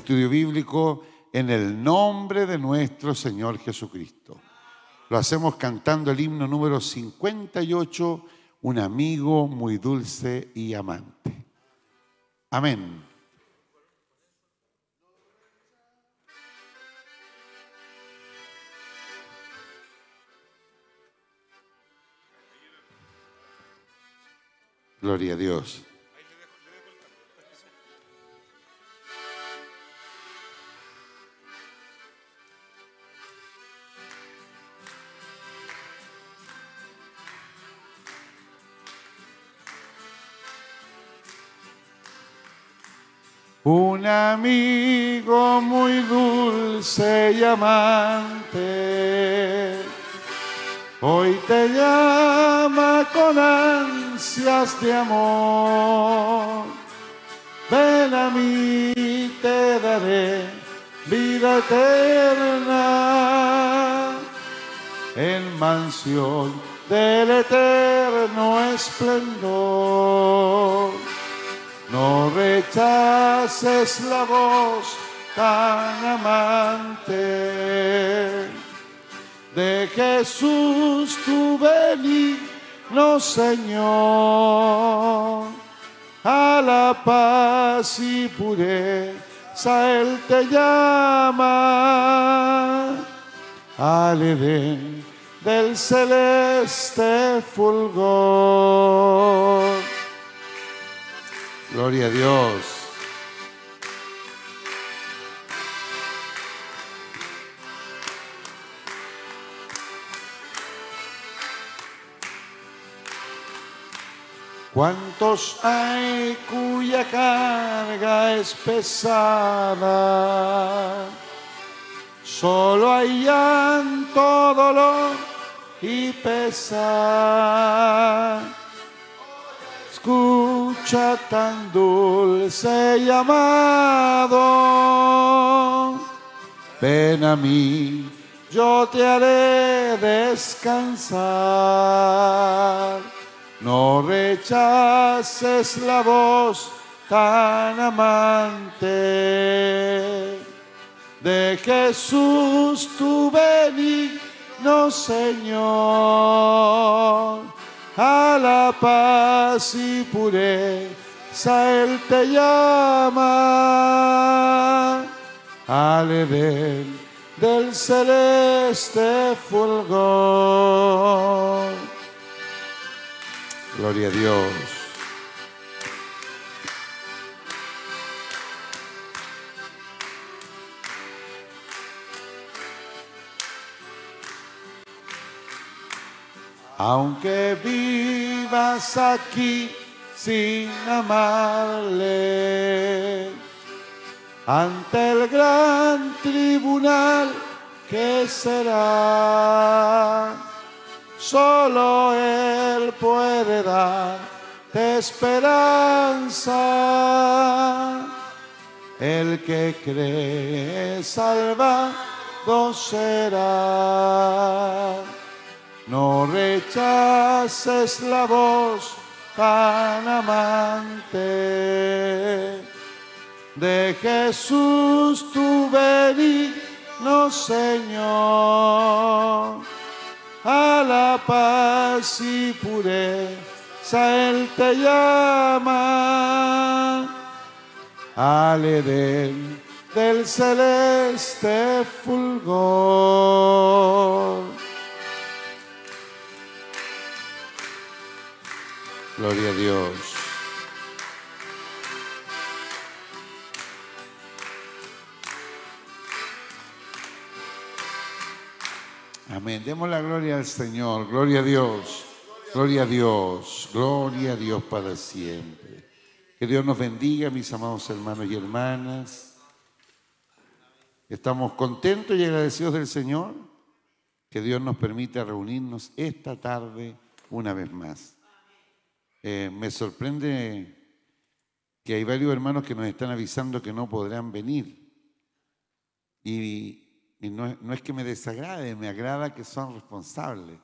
estudio bíblico en el nombre de nuestro Señor Jesucristo. Lo hacemos cantando el himno número 58, un amigo muy dulce y amante. Amén. Gloria a Dios. Un amigo muy dulce y amante, hoy te llama con ansias de amor. Ven a mí, te daré vida eterna, en mansión del eterno esplendor. No rechaces la voz tan amante de Jesús, tu benigno Señor. A la paz y pureza Él te llama, al Edén del celeste fulgor. Gloria a Dios. ¿Cuántos hay cuya carga es pesada? Solo hay llanto, dolor y pesar. Escucha tan dulce llamado. Ven a mí, yo te haré descansar. No rechaces la voz tan amante de Jesús, tu benigno Señor. A la paz y pureza Él te llama, al Edén del celeste fulgor. Gloria a Dios. Aunque vivas aquí sin amarle, ante el gran tribunal que será, solo Él puede darte esperanza. El que cree salvado será. No rechaces la voz tan amante de Jesús, tu benigno Señor. A la paz y pureza Él te llama, al Edén del celeste fulgor. Gloria a Dios. Amén. Demos la gloria al Señor. Gloria a Dios. Gloria a Dios. Gloria a Dios para siempre. Que Dios nos bendiga, mis amados hermanos y hermanas. Estamos contentos y agradecidos del Señor que Dios nos permita reunirnos esta tarde una vez más. Me sorprende que hay varios hermanos que nos están avisando que no podrán venir. Y no es que me desagrade, me agrada que son responsables.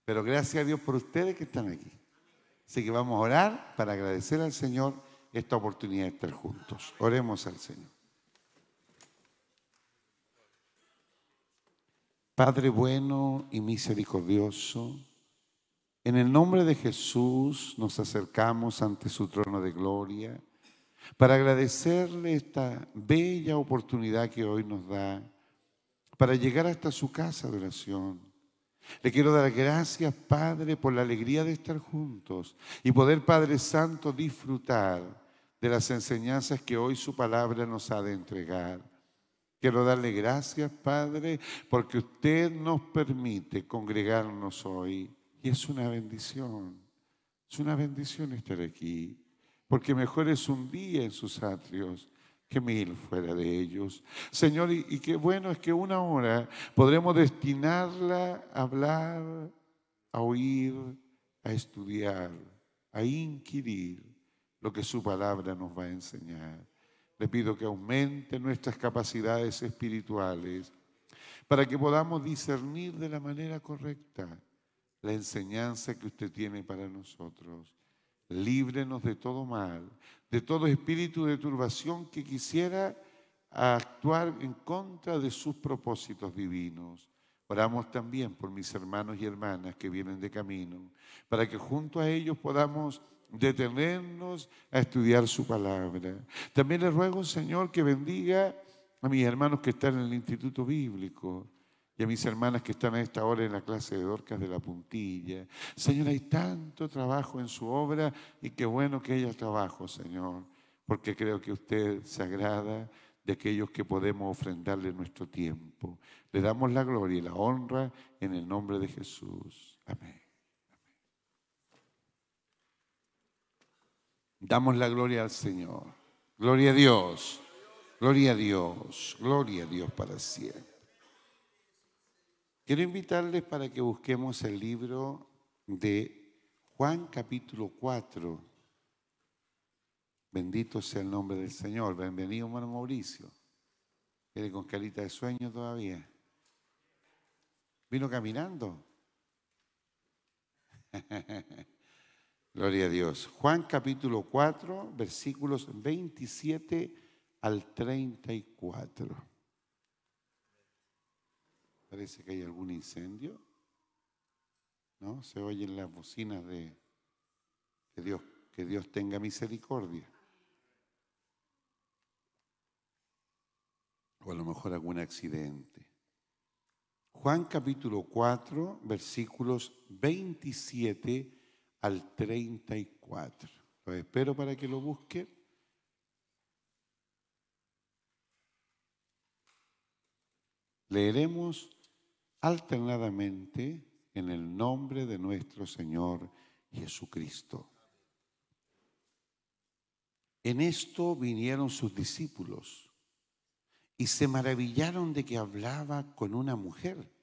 Pero gracias a Dios por ustedes que están aquí. Así que vamos a orar para agradecer al Señor esta oportunidad de estar juntos. Oremos al Señor. Padre bueno y misericordioso, en el nombre de Jesús nos acercamos ante su trono de gloria para agradecerle esta bella oportunidad que hoy nos da para llegar hasta su casa de oración. Le quiero dar gracias, Padre, por la alegría de estar juntos y poder, Padre Santo, disfrutar de las enseñanzas que hoy su palabra nos ha de entregar. Quiero darle gracias, Padre, porque usted nos permite congregarnos hoy. Y es una bendición estar aquí, porque mejor es un día en sus atrios que 1000 fuera de ellos. Señor, y qué bueno es que una hora podremos destinarla a hablar, a oír, a estudiar, a inquirir lo que su palabra nos va a enseñar. Le pido que aumente nuestras capacidades espirituales para que podamos discernir de la manera correcta la enseñanza que usted tiene para nosotros. Líbrenos de todo mal, de todo espíritu de turbación que quisiera actuar en contra de sus propósitos divinos. Oramos también por mis hermanos y hermanas que vienen de camino, para que junto a ellos podamos detenernos a estudiar su palabra. También le ruego, Señor, que bendiga a mis hermanos que están en el Instituto Bíblico y a mis hermanas que están a esta hora en la clase de Dorcas de la Puntilla. Señor, hay tanto trabajo en su obra y qué bueno que haya trabajo, Señor, porque creo que usted se agrada de aquellos que podemos ofrendarle nuestro tiempo. Le damos la gloria y la honra en el nombre de Jesús. Amén. Damos la gloria al Señor. Gloria a Dios. Gloria a Dios. Gloria a Dios para siempre. Quiero invitarles para que busquemos el libro de Juan capítulo 4. Bendito sea el nombre del Señor. Bienvenido, hermano Mauricio. Viene con carita de sueño todavía. ¿Vino caminando? Gloria a Dios. Juan capítulo 4, versículos 27 al 34. Parece que hay algún incendio, ¿no? Se oyen las bocinas de que Dios tenga misericordia. O a lo mejor algún accidente. Juan capítulo 4, versículos 27 al 34. Lo espero para que lo busquen. Leeremos alternadamente en el nombre de nuestro Señor Jesucristo. En esto vinieron sus discípulos y se maravillaron de que hablaba con una mujer.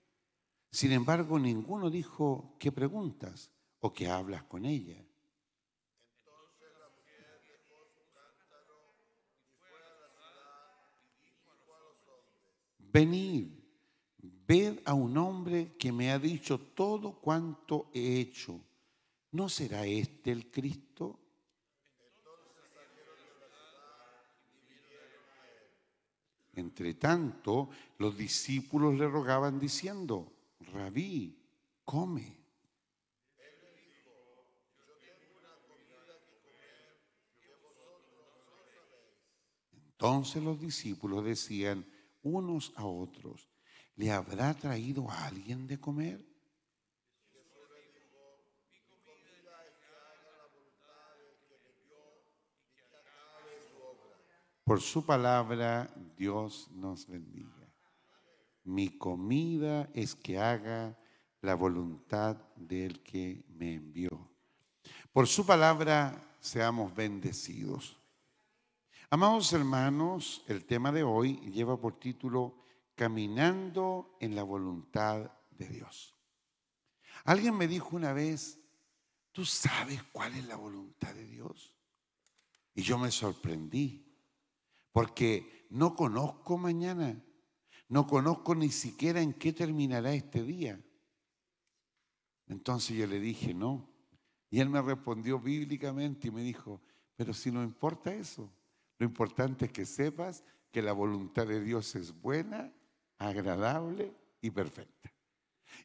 Sin embargo, ninguno dijo, ¿qué preguntas o qué hablas con ella? Entonces la mujer dejó su cántaro y fue a la ciudad y dijo a los hombres: Venid, ved a un hombre que me ha dicho todo cuanto he hecho. ¿No será este el Cristo? Entonces salieron de la ciudad y vinieron a él. Entre tanto, los discípulos le rogaban diciendo, Rabí, come. Él le dijo: yo tengo una comida que comer que vosotros no sabéis. Entonces los discípulos decían unos a otros, ¿le habrá traído a alguien de comer? Jesús le dijo: mi comida es que haga la voluntad del que me envió y que acabe su obra. Por su palabra, Dios nos bendiga. Mi comida es que haga la voluntad del que me envió. Por su palabra, seamos bendecidos. Amados hermanos, el tema de hoy lleva por título Caminando en la voluntad de Dios. Alguien me dijo una vez, ¿tú sabes cuál es la voluntad de Dios? Y yo me sorprendí, porque no conozco mañana, no conozco ni siquiera en qué terminará este día. Entonces yo le dije, no. Y él me respondió bíblicamente y me dijo, pero si no importa eso, lo importante es que sepas que la voluntad de Dios es buena, agradable y perfecta.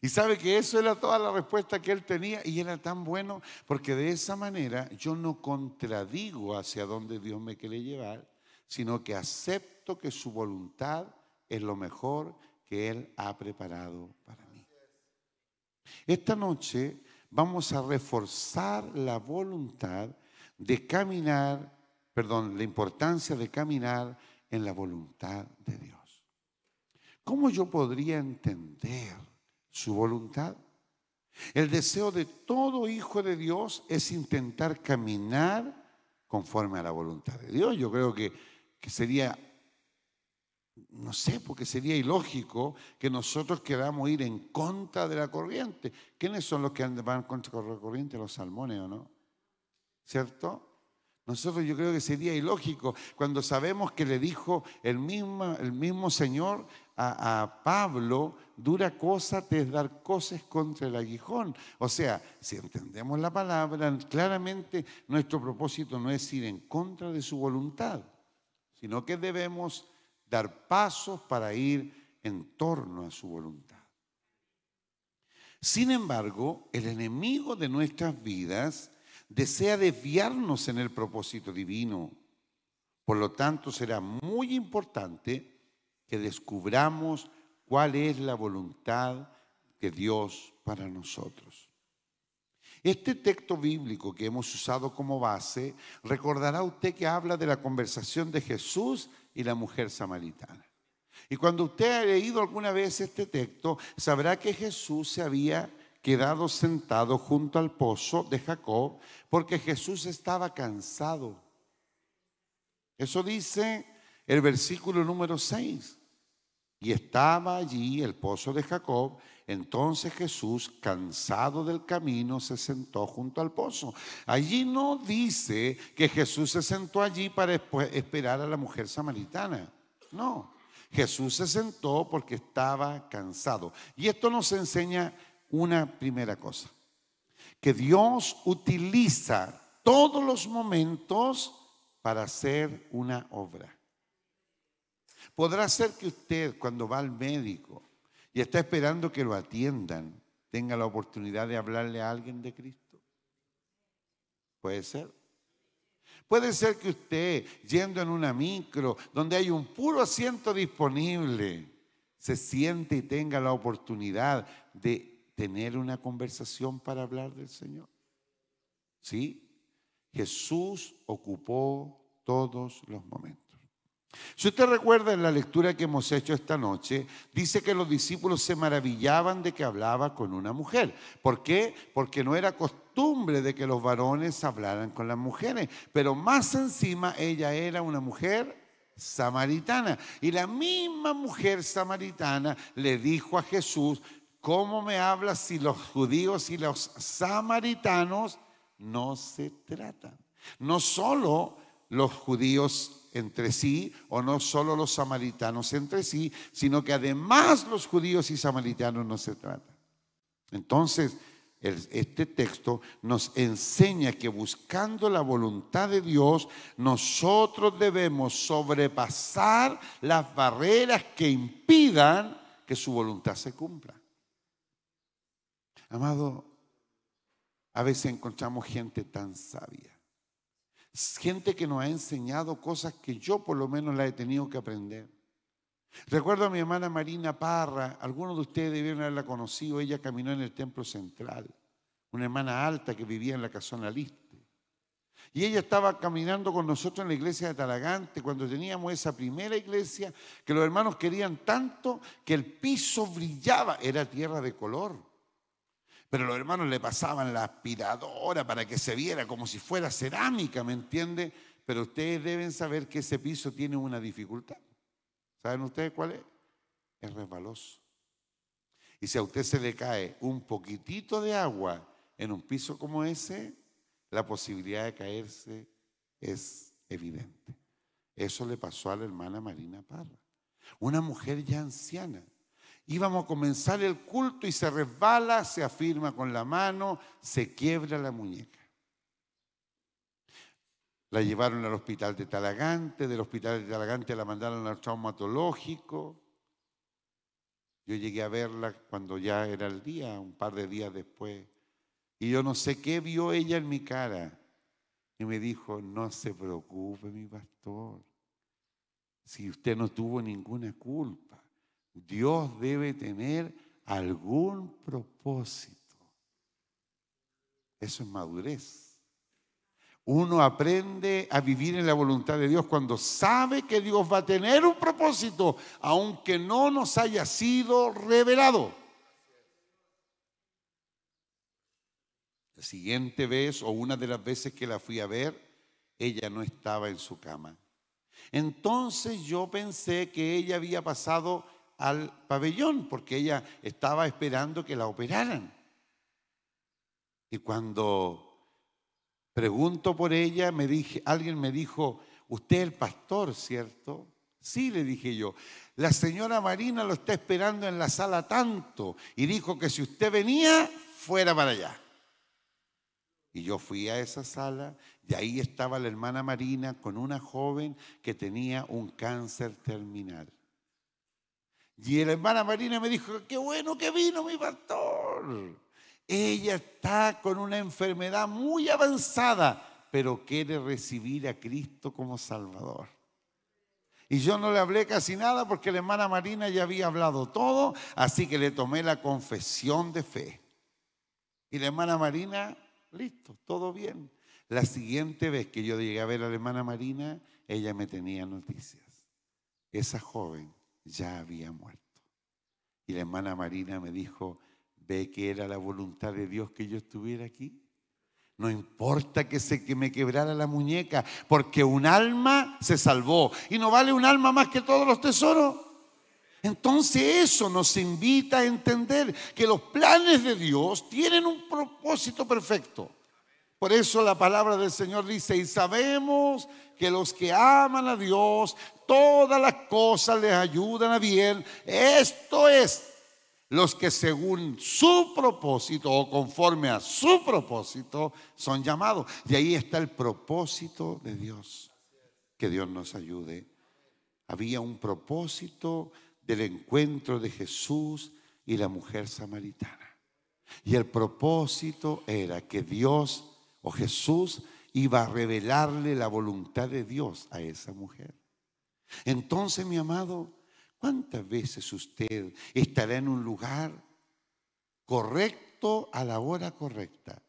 Y sabe que eso era toda la respuesta que él tenía y era tan bueno porque de esa manera yo no contradigo hacia dónde Dios me quiere llevar, sino que acepto que su voluntad es lo mejor que Él ha preparado para mí. Esta noche vamos a reforzar la voluntad de caminar, perdón, la importancia de caminar en la voluntad de Dios. ¿Cómo yo podría entender su voluntad? El deseo de todo hijo de Dios es intentar caminar conforme a la voluntad de Dios. Yo creo que sería, no sé, porque sería ilógico que nosotros queramos ir en contra de la corriente. ¿Quiénes son los que van contra la corriente? Los salmones, ¿o no? ¿Cierto? Nosotros yo creo que sería ilógico cuando sabemos que le dijo el mismo Señor a Pablo, dura cosa te es dar coces contra el aguijón. O sea, si entendemos la palabra, claramente nuestro propósito no es ir en contra de su voluntad, sino que debemos dar pasos para ir en torno a su voluntad. Sin embargo, el enemigo de nuestras vidas desea desviarnos en el propósito divino. Por lo tanto, será muy importante que descubramos cuál es la voluntad de Dios para nosotros. Este texto bíblico que hemos usado como base, recordará usted que habla de la conversación de Jesús y la mujer samaritana. Y cuando usted ha leído alguna vez este texto, sabrá que Jesús se había quedado sentado junto al pozo de Jacob porque Jesús estaba cansado. Eso dice el versículo número 6. Y estaba allí el pozo de Jacob. Entonces Jesús, cansado del camino, se sentó junto al pozo. Allí no dice que Jesús se sentó allí para esperar a la mujer samaritana. No, Jesús se sentó porque estaba cansado. Y esto nos enseña una primera cosa: que Dios utiliza todos los momentos para hacer una obra. Podrá ser que usted, cuando va al médico y está esperando que lo atiendan, tenga la oportunidad de hablarle a alguien de Cristo. Puede ser. Puede ser que usted, yendo en una micro donde hay un puro asiento disponible, se siente y tenga la oportunidad de tener una conversación para hablar del Señor. ¿Sí? Jesús ocupó todos los momentos. Si usted recuerda en la lectura que hemos hecho esta noche, dice que los discípulos se maravillaban de que hablaba con una mujer. ¿Por qué? Porque no era costumbre de que los varones hablaran con las mujeres, pero más encima ella era una mujer samaritana. Y la misma mujer samaritana le dijo a Jesús: ¿cómo me hablas si los judíos y los samaritanos no se tratan? No solo los judíos entre sí, o no solo los samaritanos entre sí, sino que además los judíos y samaritanos no se tratan. Entonces, este texto nos enseña que buscando la voluntad de Dios, nosotros debemos sobrepasar las barreras que impidan que su voluntad se cumpla. Amado, a veces encontramos gente tan sabia, gente que nos ha enseñado cosas que yo por lo menos las he tenido que aprender. Recuerdo a mi hermana Marina Parra, algunos de ustedes debieron haberla conocido. Ella caminó en el templo central, una hermana alta que vivía en la casona Liste. Y ella estaba caminando con nosotros en la iglesia de Talagante cuando teníamos esa primera iglesia que los hermanos querían tanto que el piso brillaba, era tierra de color. Pero los hermanos le pasaban la aspiradora para que se viera como si fuera cerámica, ¿me entiende? Pero ustedes deben saber que ese piso tiene una dificultad. ¿Saben ustedes cuál es? Es resbaloso. Y si a usted se le cae un poquitito de agua en un piso como ese, la posibilidad de caerse es evidente. Eso le pasó a la hermana Marina Parra, una mujer ya anciana. Íbamos a comenzar el culto y se resbala, se afirma con la mano, se quiebra la muñeca. La llevaron al hospital de Talagante, del hospital de Talagante la mandaron al traumatológico. Yo llegué a verla cuando ya era el día, un par de días después. Y yo no sé qué vio ella en mi cara. Y me dijo, no se preocupe, mi pastor. Si usted no tuvo ninguna culpa, Dios debe tener algún propósito. Eso es madurez. Uno aprende a vivir en la voluntad de Dios cuando sabe que Dios va a tener un propósito, aunque no nos haya sido revelado. La siguiente vez, o una de las veces que la fui a ver, ella no estaba en su cama. Entonces yo pensé que ella había pasado al pabellón, porque ella estaba esperando que la operaran. Y cuando pregunto por ella, alguien me dijo, usted es el pastor, ¿cierto? Sí, le dije yo. La señora Marina lo está esperando en la sala tanto y dijo que si usted venía, fuera para allá. Y yo fui a esa sala y ahí estaba la hermana Marina con una joven que tenía un cáncer terminal. Y la hermana Marina me dijo, qué bueno que vino mi pastor. Ella está con una enfermedad muy avanzada, pero quiere recibir a Cristo como Salvador. Y yo no le hablé casi nada porque la hermana Marina ya había hablado todo, así que le tomé la confesión de fe. Y la hermana Marina, listo, todo bien. La siguiente vez que yo llegué a ver a la hermana Marina, ella me tenía noticias. Esa joven ya había muerto. Y la hermana Marina me dijo, ¿ve que era la voluntad de Dios que yo estuviera aquí? No importa que me quebrara la muñeca, porque un alma se salvó. ¿Y no vale un alma más que todos los tesoros? Entonces eso nos invita a entender que los planes de Dios tienen un propósito perfecto. Por eso la palabra del Señor dice, y sabemos que los que aman a Dios, todas las cosas les ayudan a bien. Esto es, los que según su propósito o conforme a su propósito son llamados. Y ahí está el propósito de Dios. Que Dios nos ayude. Había un propósito del encuentro de Jesús y la mujer samaritana. Y el propósito era que Dios o Jesús iba a revelarle la voluntad de Dios a esa mujer. Entonces, mi amado, ¿cuántas veces usted estará en un lugar correcto a la hora correcta?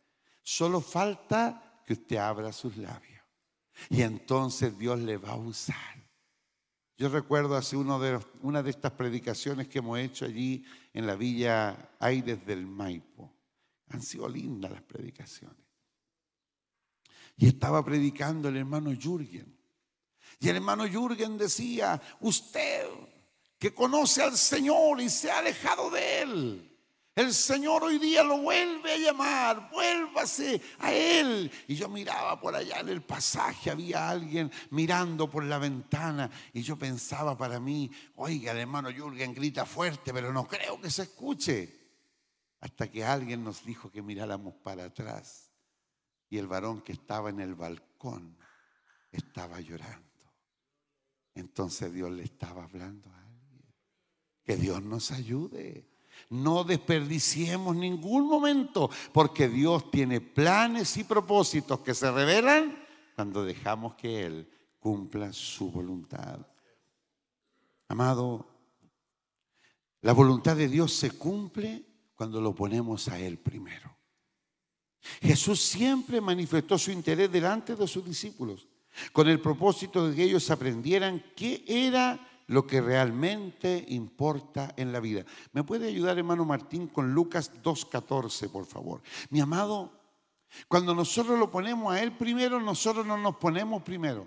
Solo falta que usted abra sus labios y entonces Dios le va a usar. Yo recuerdo hace una de estas predicaciones que hemos hecho allí en la Villa Aires del Maipo. Han sido lindas las predicaciones. Y estaba predicando el hermano Jürgen. Y el hermano Jürgen decía, usted que conoce al Señor y se ha alejado de Él, el Señor hoy día lo vuelve a llamar, vuélvase a Él. Y yo miraba por allá en el pasaje, había alguien mirando por la ventana y yo pensaba para mí, oiga, el hermano Jürgen grita fuerte, pero no creo que se escuche. Hasta que alguien nos dijo que miráramos para atrás y el varón que estaba en el balcón estaba llorando. Entonces Dios le estaba hablando a alguien. Que Dios nos ayude. No desperdiciemos ningún momento, porque Dios tiene planes y propósitos que se revelan cuando dejamos que Él cumpla su voluntad. Amado, la voluntad de Dios se cumple cuando lo ponemos a Él primero. Jesús siempre manifestó su interés delante de sus discípulos, con el propósito de que ellos aprendieran qué era lo que realmente importa en la vida. ¿Me puede ayudar, hermano Martín, con Lucas 2:14, por favor? Mi amado, cuando nosotros lo ponemos a Él primero, nosotros no nos ponemos primero.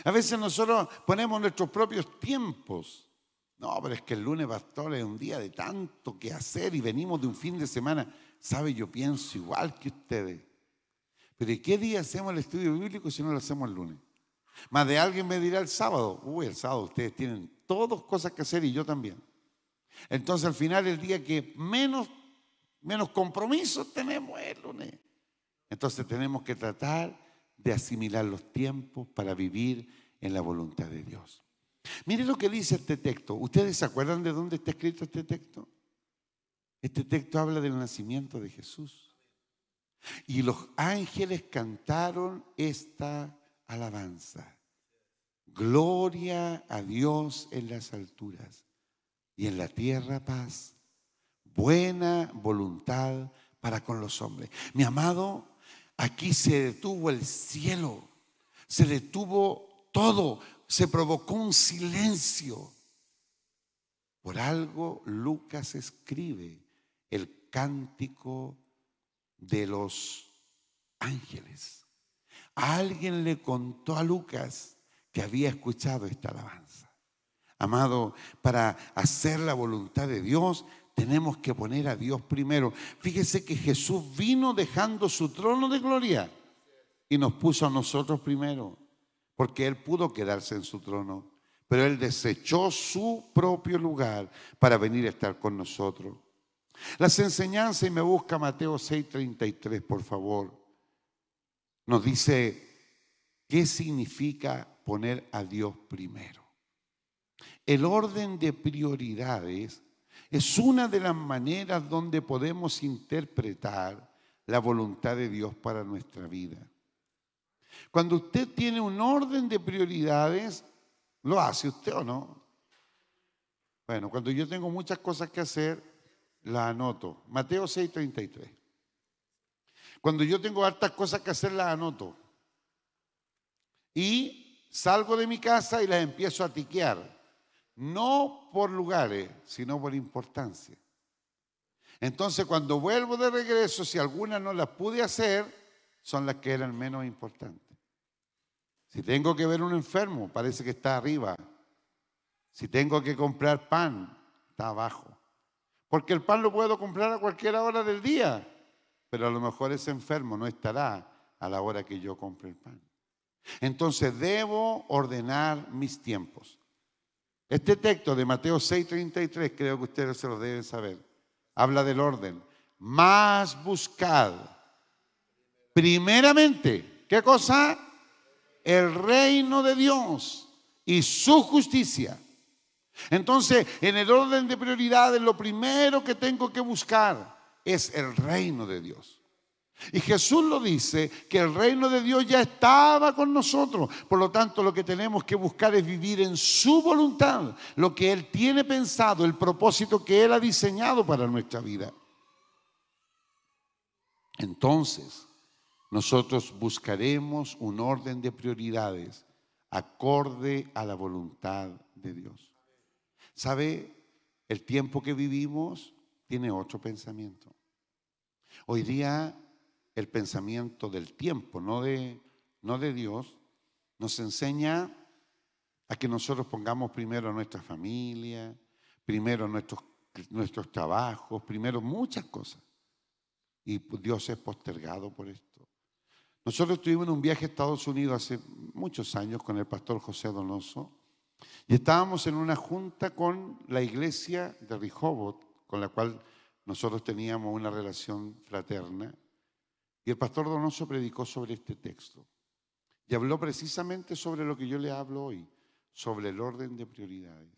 A veces nosotros ponemos nuestros propios tiempos. No, pero es que el lunes, pastor, es un día de tanto que hacer y venimos de un fin de semana. ¿Sabe? Yo pienso igual que ustedes. Pero ¿y qué día hacemos el estudio bíblico si no lo hacemos el lunes? Más de alguien me dirá el sábado. El sábado ustedes tienen todas cosas que hacer y yo también. Entonces al final el día que menos compromisos tenemos es el lunes. Entonces tenemos que tratar de asimilar los tiempos para vivir en la voluntad de Dios. Mire lo que dice este texto. ¿Ustedes se acuerdan de dónde está escrito este texto? Este texto habla del nacimiento de Jesús. Y los ángeles cantaron esta alabanza. Gloria a Dios en las alturas y en la tierra paz, buena voluntad para con los hombres. Mi amado, aquí se detuvo el cielo, se detuvo todo, se provocó un silencio. Por algo Lucas escribe el cántico de los ángeles. Alguien le contó a Lucas que había escuchado esta alabanza. Amado, para hacer la voluntad de Dios tenemos que poner a Dios primero. Fíjese que Jesús vino dejando su trono de gloria y nos puso a nosotros primero, porque Él pudo quedarse en su trono, pero Él desechó su propio lugar para venir a estar con nosotros. Las enseñanzas, y me busca Mateo 6:33, por favor, nos dice qué significa poner a Dios primero. El orden de prioridades es una de las maneras donde podemos interpretar la voluntad de Dios para nuestra vida. Cuando usted tiene un orden de prioridades, ¿lo hace usted o no? Bueno, cuando yo tengo muchas cosas que hacer, las anoto. Mateo 6:33. Cuando yo tengo hartas cosas que hacer, las anoto. Y salgo de mi casa y las empiezo a tiquear. No por lugares, sino por importancia. Entonces, cuando vuelvo de regreso, si algunas no las pude hacer, son las que eran menos importantes. Si tengo que ver a un enfermo, parece que está arriba. Si tengo que comprar pan, está abajo. Porque el pan lo puedo comprar a cualquier hora del día, pero a lo mejor ese enfermo no estará a la hora que yo compre el pan. Entonces debo ordenar mis tiempos. Este texto de Mateo 6:33, creo que ustedes se lo deben saber, habla del orden. Más buscad primeramente, ¿qué cosa? El reino de Dios y su justicia. Entonces, en el orden de prioridades, lo primero que tengo que buscar es el reino de Dios. Y Jesús lo dice, que el reino de Dios ya estaba con nosotros. Por lo tanto, lo que tenemos que buscar es vivir en su voluntad, lo que Él tiene pensado, el propósito que Él ha diseñado para nuestra vida. Entonces, nosotros buscaremos un orden de prioridades acorde a la voluntad de Dios. ¿Sabe? El tiempo que vivimos tiene otro pensamiento. Hoy día el pensamiento del tiempo, no de Dios, nos enseña a que nosotros pongamos primero a nuestra familia, primero nuestros trabajos, primero muchas cosas. Y Dios es postergado por esto. Nosotros estuvimos en un viaje a Estados Unidos hace muchos años con el pastor José Donoso y estábamos en una junta con la iglesia de Rehoboth, con la cual nosotros teníamos una relación fraterna. Y el pastor Donoso predicó sobre este texto y habló precisamente sobre lo que yo le hablo hoy, sobre el orden de prioridades.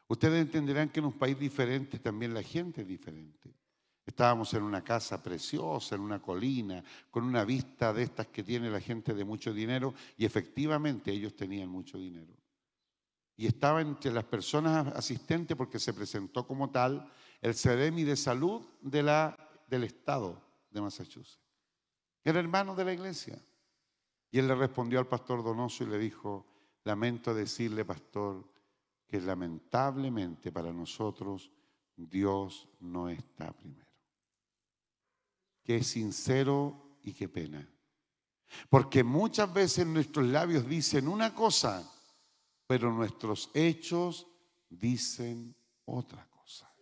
Ustedes entenderán que en un país diferente también la gente es diferente. Estábamos en una casa preciosa, en una colina, con una vista de estas que tiene la gente de mucho dinero, y efectivamente ellos tenían mucho dinero. Y estaba entre las personas asistentes, porque se presentó como tal, el Seremi de Salud del estado de Massachusetts. Era hermano de la iglesia. Y él le respondió al pastor Donoso y le dijo: lamento decirle, pastor, que lamentablemente para nosotros Dios no está primero. Qué sincero y qué pena. Porque muchas veces nuestros labios dicen una cosa, pero nuestros hechos dicen otra cosa.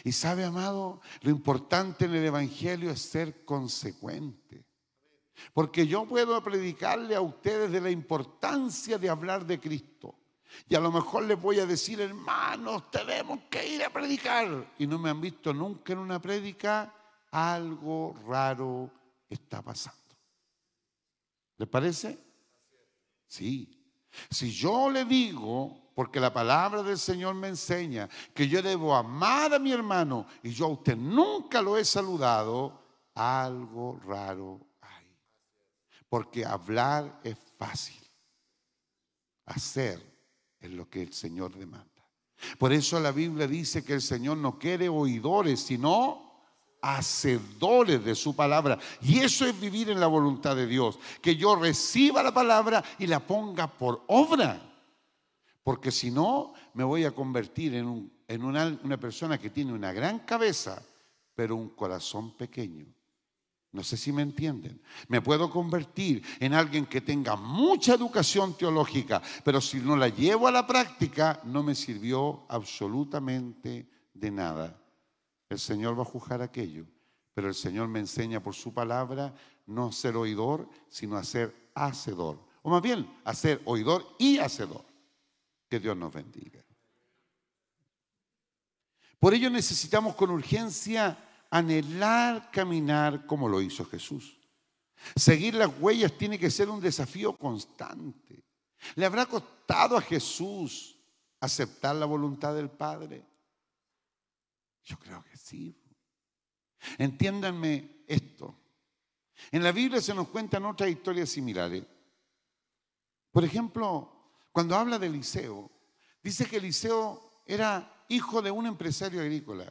Y sabe, amado, lo importante en el evangelio es ser consecuente. Porque yo puedo predicarle a ustedes de la importancia de hablar de Cristo. Y a lo mejor les voy a decir: hermanos, tenemos que ir a predicar. Y no me han visto nunca en una prédica. Algo raro está pasando. ¿Les parece? Sí. Si yo le digo, porque la palabra del Señor me enseña que yo debo amar a mi hermano y yo a usted nunca lo he saludado, algo raro hay. Porque hablar es fácil, hacer es lo que el Señor demanda. Por eso la Biblia dice que el Señor no quiere oidores, sino hacedores de su palabra. Y eso es vivir en la voluntad de Dios, que yo reciba la palabra y la ponga por obra. Porque si no, me voy a convertir en una persona que tiene una gran cabeza, pero un corazón pequeño. No sé si me entienden. Me puedo convertir en alguien que tenga mucha educación teológica, pero si no la llevo a la práctica, no me sirvió absolutamente de nada. El Señor va a juzgar aquello, pero el Señor me enseña por su palabra no a ser oidor, sino a ser hacedor. O más bien, a ser oidor y hacedor. Que Dios nos bendiga. Por ello necesitamos con urgencia anhelar caminar como lo hizo Jesús. Seguir las huellas tiene que ser un desafío constante. ¿Le habrá costado a Jesús aceptar la voluntad del Padre? Yo creo que sí. Entiéndanme esto. En la Biblia se nos cuentan otras historias similares. Por ejemplo, cuando habla de Eliseo, dice que Eliseo era hijo de un empresario agrícola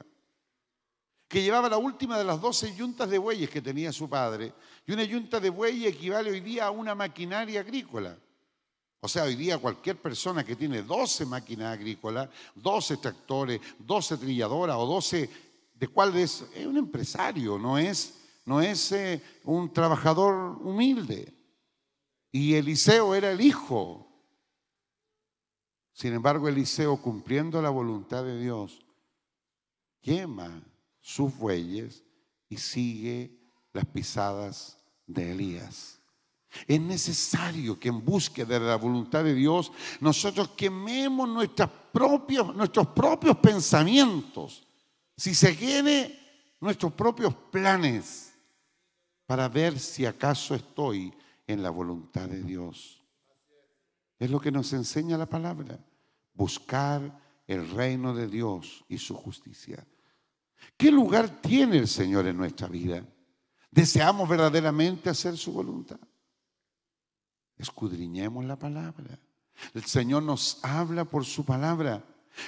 que llevaba la última de las 12 yuntas de bueyes que tenía su padre. Y una yunta de bueyes equivale hoy día a una maquinaria agrícola. O sea, hoy día cualquier persona que tiene 12 máquinas agrícolas, 12 tractores, 12 trilladoras o 12, ¿de cuál es? Es un empresario, no es un trabajador humilde. Y Eliseo era el hijo. Sin embargo, Eliseo, cumpliendo la voluntad de Dios, quema sus bueyes y sigue las pisadas de Elías. Es necesario que en búsqueda de la voluntad de Dios nosotros quememos nuestros propios pensamientos, si se quiere, nuestros propios planes, para ver si acaso estoy en la voluntad de Dios. Es lo que nos enseña la palabra, buscar el reino de Dios y su justicia. ¿Qué lugar tiene el Señor en nuestra vida? ¿Deseamos verdaderamente hacer su voluntad? Escudriñemos la palabra. El Señor nos habla por su palabra.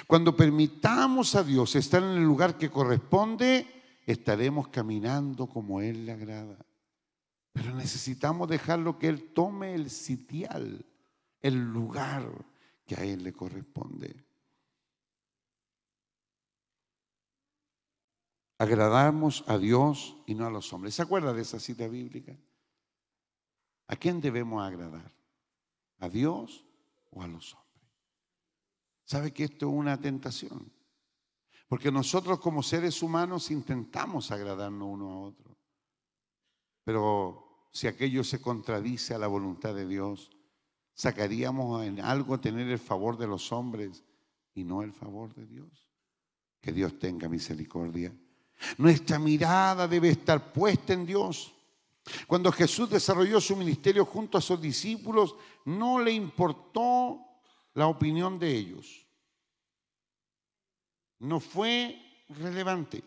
Cuando permitamos a Dios estar en el lugar que corresponde, estaremos caminando como Él le agrada. Pero necesitamos dejarlo que Él tome el sitial, el lugar que a Él le corresponde. Agradamos a Dios y no a los hombres. ¿Se acuerda de esa cita bíblica? ¿A quién debemos agradar? ¿A Dios o a los hombres? ¿Sabe que esto es una tentación? Porque nosotros como seres humanos intentamos agradarnos uno a otro. Pero si aquello se contradice a la voluntad de Dios, sacaríamos en algo tener el favor de los hombres y no el favor de Dios. Que Dios tenga misericordia. Nuestra mirada debe estar puesta en Dios. Cuando Jesús desarrolló su ministerio junto a sus discípulos, no le importó la opinión de ellos. No fue relevante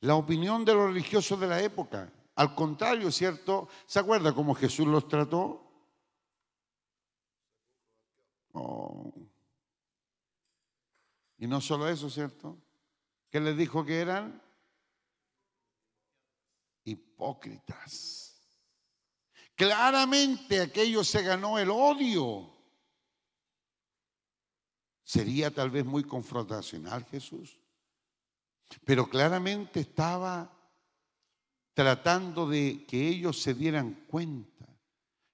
la opinión de los religiosos de la época. Al contrario, ¿cierto? ¿Se acuerda cómo Jesús los trató? Oh. Y no solo eso, ¿cierto? ¿Qué les dijo que eran? Hipócritas. Claramente aquello se ganó el odio. Sería tal vez muy confrontacional Jesús, pero claramente estaba tratando de que ellos se dieran cuenta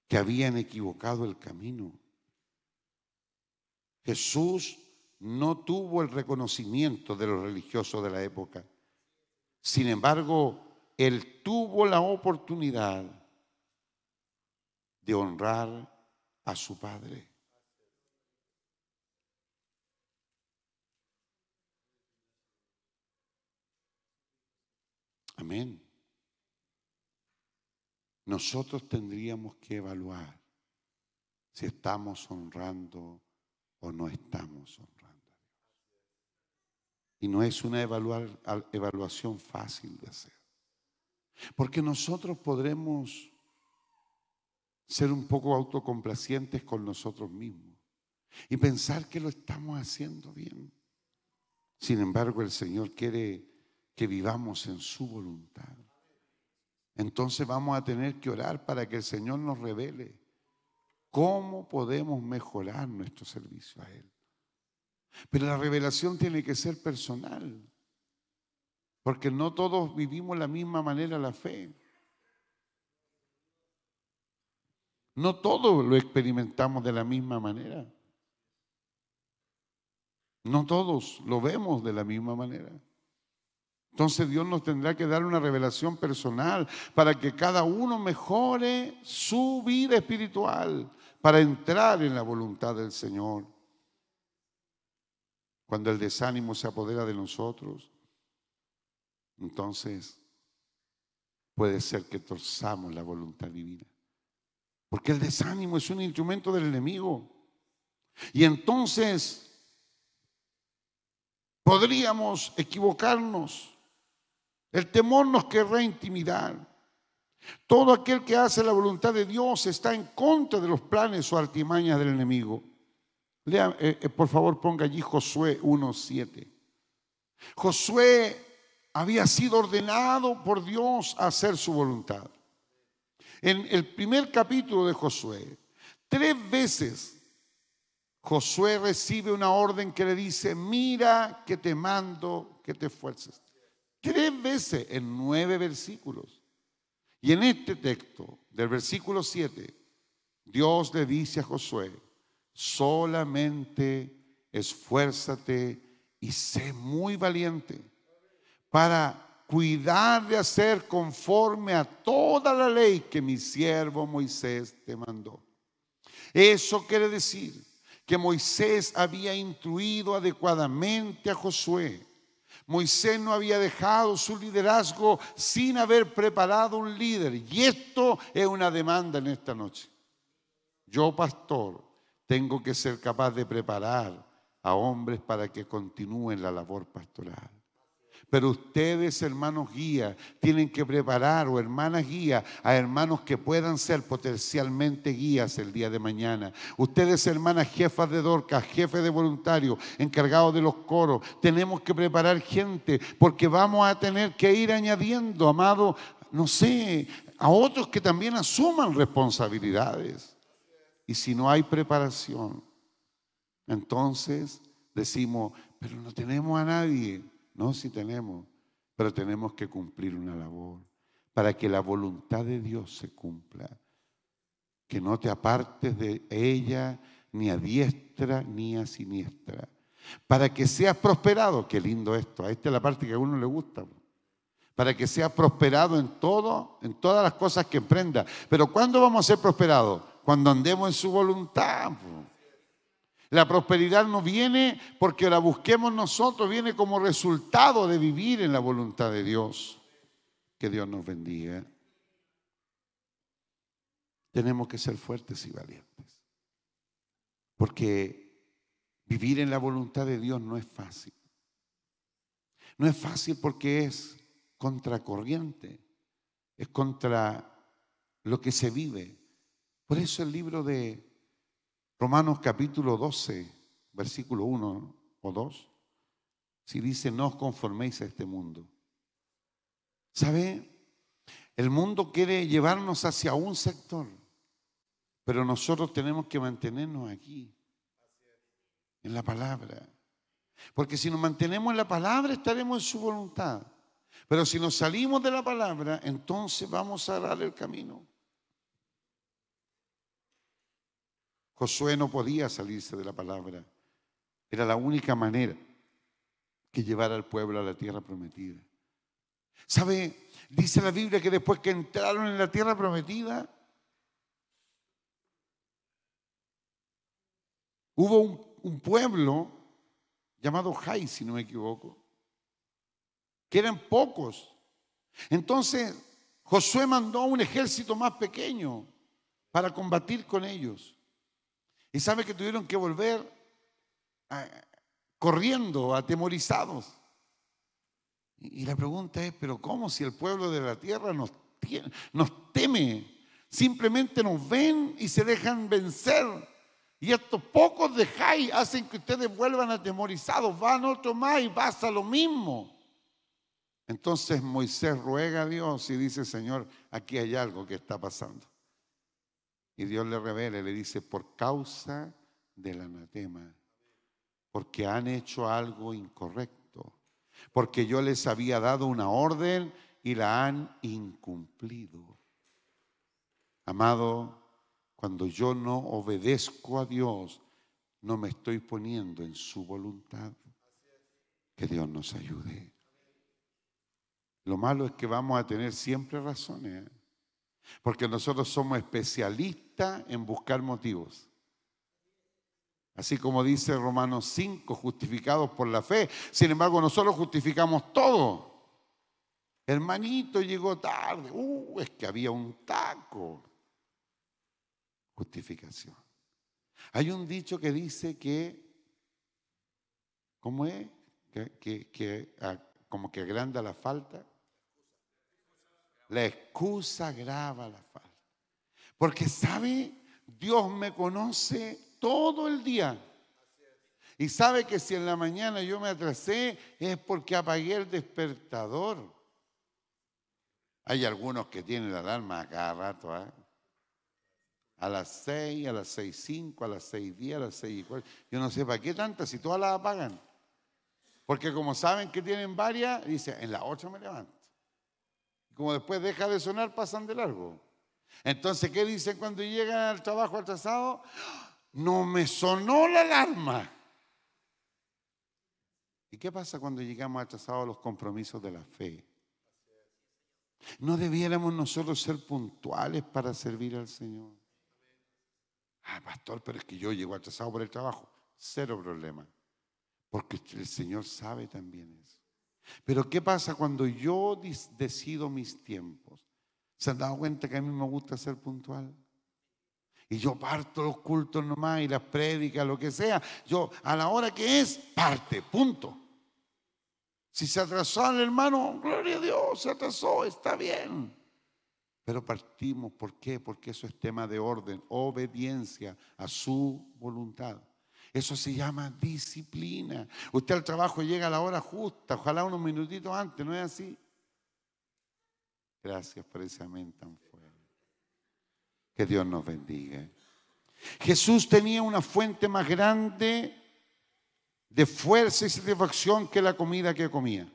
que habían equivocado el camino. Jesús no tuvo el reconocimiento de los religiosos de la época. Sin embargo, Él tuvo la oportunidad de honrar a su Padre. Amén. Nosotros tendríamos que evaluar si estamos honrando o no estamos honrando. Y no es una evaluación fácil de hacer. Porque nosotros podremos ser un poco autocomplacientes con nosotros mismos y pensar que lo estamos haciendo bien. Sin embargo, el Señor quiere que vivamos en su voluntad. Entonces vamos a tener que orar para que el Señor nos revele cómo podemos mejorar nuestro servicio a Él. Pero la revelación tiene que ser personal, porque no todos vivimos la misma manera la fe. No todos lo experimentamos de la misma manera. No todos lo vemos de la misma manera. Entonces Dios nos tendrá que dar una revelación personal para que cada uno mejore su vida espiritual, para entrar en la voluntad del Señor. Cuando el desánimo se apodera de nosotros, entonces puede ser que torzamos la voluntad divina. Porque el desánimo es un instrumento del enemigo. Y entonces podríamos equivocarnos. El temor nos querrá intimidar. Todo aquel que hace la voluntad de Dios está en contra de los planes o artimañas del enemigo. Lea, por favor, ponga allí Josué 1:7. Josué había sido ordenado por Dios a hacer su voluntad. En el primer capítulo de Josué, 3 veces Josué recibe una orden que le dice: mira que te mando que te esfuerces. 3 veces en 9 versículos. Y en este texto, del versículo 7, Dios le dice a Josué: solamente esfuérzate y sé muy valiente para cuidar de hacer conforme a toda la ley que mi siervo Moisés te mandó. Eso quiere decir que Moisés había instruido adecuadamente a Josué. Moisés no había dejado su liderazgo sin haber preparado un líder. Y esto es una demanda en esta noche. Yo, pastor, tengo que ser capaz de preparar a hombres para que continúen la labor pastoral. Pero ustedes, hermanos guías, tienen que preparar, o hermanas guías, a hermanos que puedan ser potencialmente guías el día de mañana. Ustedes, hermanas jefas de Dorcas, jefes de voluntarios, encargados de los coros, tenemos que preparar gente, porque vamos a tener que ir añadiendo, amado, no sé, a otros que también asuman responsabilidades. Y si no hay preparación, entonces decimos: pero no tenemos a nadie. No, sí tenemos, pero tenemos que cumplir una labor para que la voluntad de Dios se cumpla. Que no te apartes de ella ni a diestra ni a siniestra. Para que seas prosperado, qué lindo esto, esta es la parte que a uno le gusta. Para que seas prosperado en todo, en todas las cosas que emprenda. Pero ¿cuándo vamos a ser prosperados? Cuando andemos en su voluntad. La prosperidad no viene porque la busquemos nosotros, viene como resultado de vivir en la voluntad de Dios. Que Dios nos bendiga. Tenemos que ser fuertes y valientes. Porque vivir en la voluntad de Dios no es fácil. No es fácil porque es contracorriente, es contra lo que se vive. Por eso el libro de Romanos capítulo 12, versículo 1 o 2, si dice: no os conforméis a este mundo. ¿Sabe? El mundo quiere llevarnos hacia un sector, pero nosotros tenemos que mantenernos aquí, en la palabra. Porque si nos mantenemos en la palabra, estaremos en su voluntad. Pero si nos salimos de la palabra, entonces vamos a agarrar el camino. Josué no podía salirse de la palabra. Era la única manera que llevara al pueblo a la tierra prometida. ¿Sabe? Dice la Biblia que después que entraron en la tierra prometida, hubo un pueblo llamado Jai, si no me equivoco, que eran pocos. Entonces Josué mandó a un ejército más pequeño para combatir con ellos. Y sabe que tuvieron que volver ah, corriendo, atemorizados. Y la pregunta es, ¿pero cómo si el pueblo de la tierra nos teme? Simplemente nos ven y se dejan vencer. Y estos pocos de Jai hacen que ustedes vuelvan atemorizados. Van otro más y pasa lo mismo. Entonces Moisés ruega a Dios y dice, Señor, aquí hay algo que está pasando. Y Dios le revela y le dice, por causa del anatema, porque han hecho algo incorrecto, porque yo les había dado una orden y la han incumplido. Amado, cuando yo no obedezco a Dios, no me estoy poniendo en su voluntad. Que Dios nos ayude. Lo malo es que vamos a tener siempre razones, porque nosotros somos especialistas en buscar motivos. Así como dice Romanos 5, justificados por la fe. Sin embargo, nosotros justificamos todo. Hermanito llegó tarde. Es que había un taco. Justificación. Hay un dicho que dice que, ¿cómo es? Como que agranda la falta. La excusa agrava la falta. Porque sabe, Dios me conoce todo el día. Y sabe que si en la mañana yo me atrasé es porque apagué el despertador. Hay algunos que tienen la alarma a cada rato, ¿eh? A las 6, a las 6:05, a las 6:10, a las 6:15. Yo no sé para qué tantas si todas las apagan. Porque como saben que tienen varias, dice, en las 8 me levanto. Como después deja de sonar, pasan de largo. Entonces, ¿qué dicen cuando llegan al trabajo atrasado? No me sonó la alarma. ¿Y qué pasa cuando llegamos atrasados a los compromisos de la fe? ¿No debiéramos nosotros ser puntuales para servir al Señor? Pastor, pero es que yo llego atrasado por el trabajo. Cero problema. Porque el Señor sabe también eso. Pero ¿qué pasa cuando yo decido mis tiempos? ¿Se han dado cuenta que a mí me gusta ser puntual? Y yo parto los cultos nomás y las prédicas, lo que sea. Yo a la hora que es, parte, punto. Si se atrasó el hermano, gloria a Dios, se atrasó, está bien. Pero partimos, ¿por qué? Porque eso es tema de orden, obediencia a su voluntad. Eso se llama disciplina. Usted al trabajo llega a la hora justa, ojalá unos minutitos antes, ¿no es así? Gracias por ese amén tan fuerte. Que Dios nos bendiga. Jesús tenía una fuente más grande de fuerza y satisfacción que la comida que comía,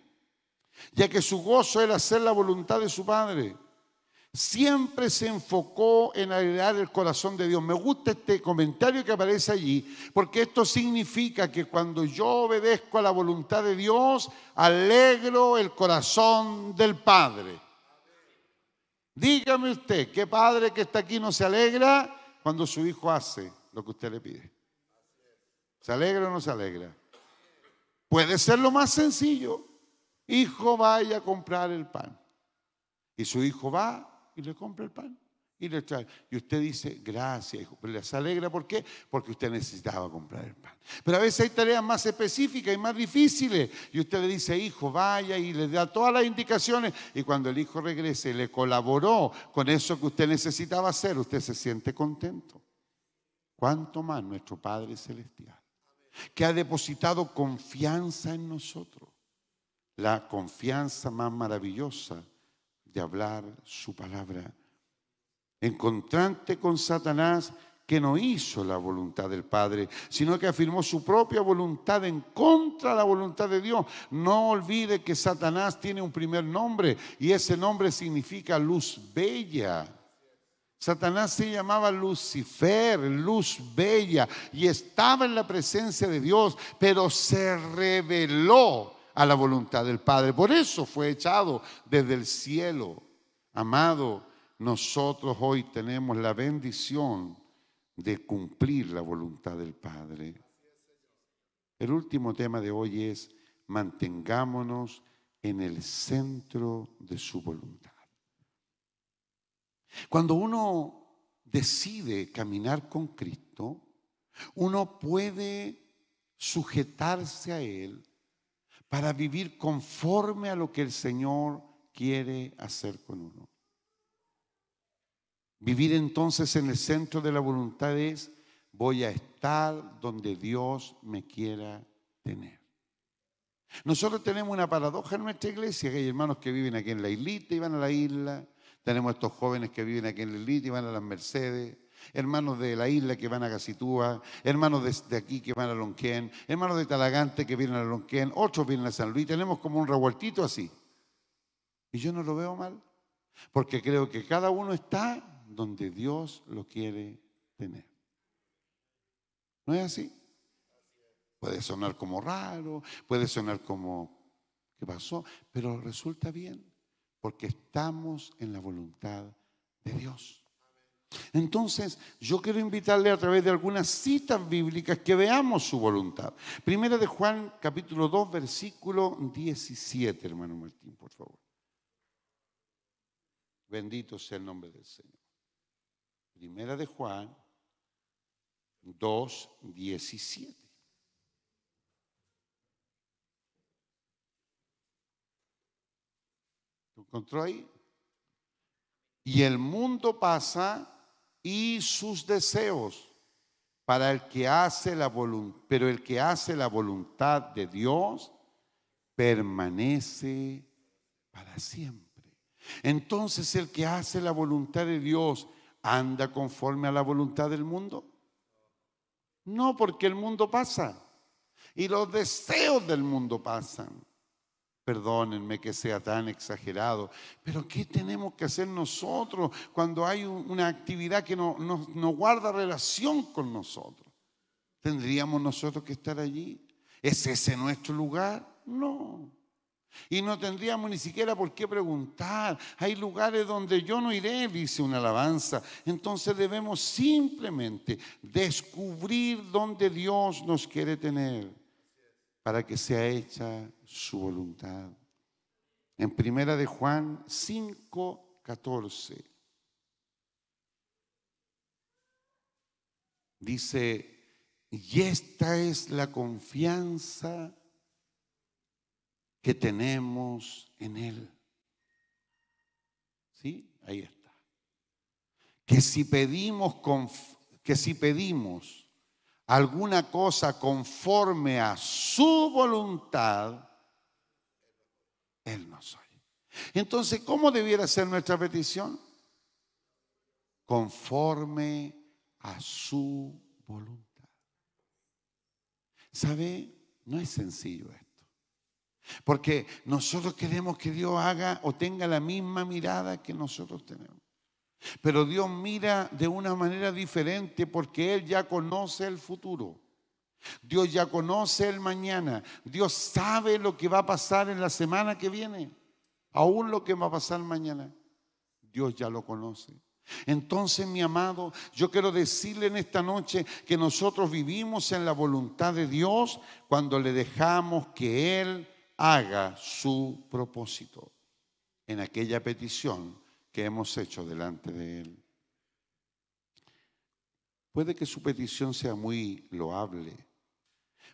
ya que su gozo era hacer la voluntad de su Padre. Siempre se enfocó en alegrar el corazón de Dios. Me gusta este comentario que aparece allí, porque esto significa que cuando yo obedezco a la voluntad de Dios, alegro el corazón del Padre. Dígame usted, ¿qué padre que está aquí no se alegra cuando su hijo hace lo que usted le pide? ¿Se alegra o no se alegra? Puede ser lo más sencillo. Hijo, vaya a comprar el pan. Y su hijo va y le compra el pan y le trae. Y usted dice, gracias, hijo. Pero les alegra, ¿por qué? Porque usted necesitaba comprar el pan. Pero a veces hay tareas más específicas y más difíciles. Y usted le dice, hijo, vaya, y le da todas las indicaciones. Y cuando el hijo regrese, le colaboró con eso que usted necesitaba hacer, usted se siente contento. ¿Cuánto más nuestro Padre Celestial, que ha depositado confianza en nosotros? La confianza más maravillosa de hablar su palabra. En contraste con Satanás, que no hizo la voluntad del Padre, sino que afirmó su propia voluntad en contra de la voluntad de Dios. No olvide que Satanás tiene un primer nombre y ese nombre significa luz bella. Satanás se llamaba Lucifer, luz bella, y estaba en la presencia de Dios, pero se rebeló a la voluntad del Padre. Por eso fue echado desde el cielo. Amado, nosotros hoy tenemos la bendición de cumplir la voluntad del Padre. El último tema de hoy es: mantengámonos en el centro de su voluntad. Cuando uno decide caminar con Cristo, Uno puede sujetarse a Él para vivir conforme a lo que el Señor quiere hacer con uno. Vivir entonces en el centro de la voluntad es: voy a estar donde Dios me quiera tener. Nosotros tenemos una paradoja en nuestra iglesia, que hay hermanos que viven aquí en la islita y van a la isla. Tenemos estos jóvenes que viven aquí en la islita y van a las Mercedes. Hermanos de la isla que van a Gacitúa, hermanos de aquí que van a Lonquén, hermanos de Talagante que vienen a Lonquén, otros vienen a San Luis. Tenemos como un revueltito así. Y yo no lo veo mal, porque creo que cada uno está donde Dios lo quiere tener. ¿No es así? Puede sonar como raro, puede sonar como ¿qué pasó? Pero resulta bien, porque estamos en la voluntad de Dios. Entonces, yo quiero invitarle a través de algunas citas bíblicas que veamos su voluntad. Primera de Juan, capítulo 2, versículo 17, hermano Martín, por favor. Bendito sea el nombre del Señor. Primera de Juan 2, 17. ¿Lo encontró ahí? Y el mundo pasa y sus deseos, para el que hace la voluntad, pero el que hace la voluntad de Dios permanece para siempre. Entonces, el que hace la voluntad de Dios anda conforme a la voluntad del mundo. No, porque el mundo pasa y los deseos del mundo pasan. Perdónenme que sea tan exagerado, pero ¿qué tenemos que hacer nosotros cuando hay una actividad que no guarda relación con nosotros? ¿Tendríamos nosotros que estar allí? ¿Es ese nuestro lugar? No. Y no tendríamos ni siquiera por qué preguntar. Hay lugares donde yo no iré, dice una alabanza. Entonces debemos simplemente descubrir dónde Dios nos quiere tener, para que sea hecha su voluntad. En primera de Juan 5:14 dice: y esta es la confianza que tenemos en Él. ¿Sí? Ahí está. Que si pedimos alguna cosa conforme a su voluntad, Él nos oye. Entonces, ¿cómo debiera ser nuestra petición? Conforme a su voluntad. ¿Sabe? No es sencillo esto. Porque nosotros queremos que Dios haga o tenga la misma mirada que nosotros tenemos. Pero Dios mira de una manera diferente, porque Él ya conoce el futuro. Dios ya conoce el mañana. Dios sabe lo que va a pasar en la semana que viene. Aún lo que va a pasar mañana, Dios ya lo conoce. Entonces, mi amado, yo quiero decirle en esta noche que nosotros vivimos en la voluntad de Dios cuando le dejamos que Él haga su propósito en aquella petición que hemos hecho delante de Él. Puede que su petición sea muy loable.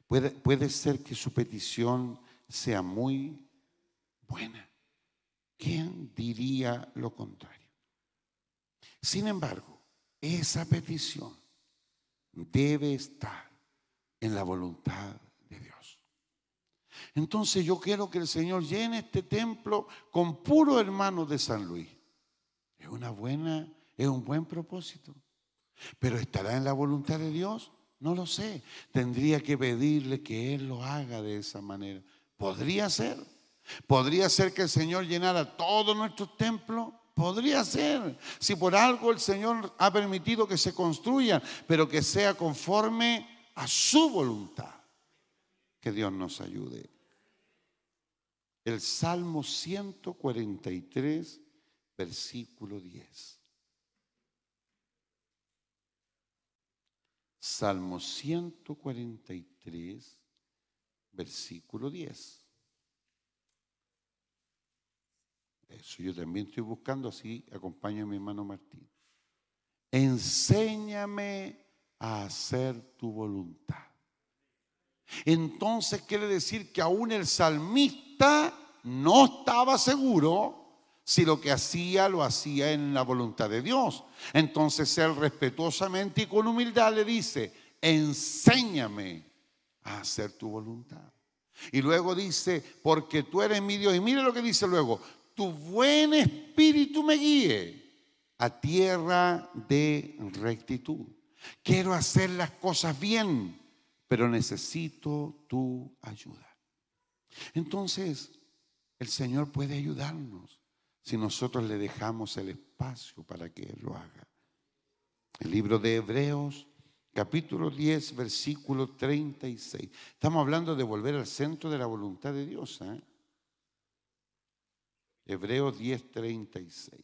Puede ser que su petición sea muy buena. ¿Quién diría lo contrario? Sin embargo, esa petición debe estar en la voluntad de Dios. Entonces yo quiero que el Señor llene este templo con puros hermanos de San Luis. Es un buen propósito. Pero ¿estará en la voluntad de Dios? No lo sé. Tendría que pedirle que Él lo haga de esa manera. Podría ser. Podría ser que el Señor llenara todos nuestros templos. Podría ser. Si por algo el Señor ha permitido que se construyan, pero que sea conforme a su voluntad. Que Dios nos ayude. El Salmo 143, versículo 10. Salmo 143, versículo 10. Eso yo también estoy buscando, así acompaña a mi hermano Martín. Enséñame a hacer tu voluntad. Entonces quiere decir que aún el salmista no estaba seguro si lo que hacía lo hacía en la voluntad de Dios. Entonces él respetuosamente y con humildad le dice: enséñame a hacer tu voluntad. Y luego dice: porque tú eres mi Dios. Y mire lo que dice luego: tu buen espíritu me guíe a tierra de rectitud. Quiero hacer las cosas bien, pero necesito tu ayuda. Entonces el Señor puede ayudarnos si nosotros le dejamos el espacio para que Él lo haga. El libro de Hebreos, capítulo 10, versículo 36. Estamos hablando de volver al centro de la voluntad de Dios, ¿eh? Hebreos 10, 36.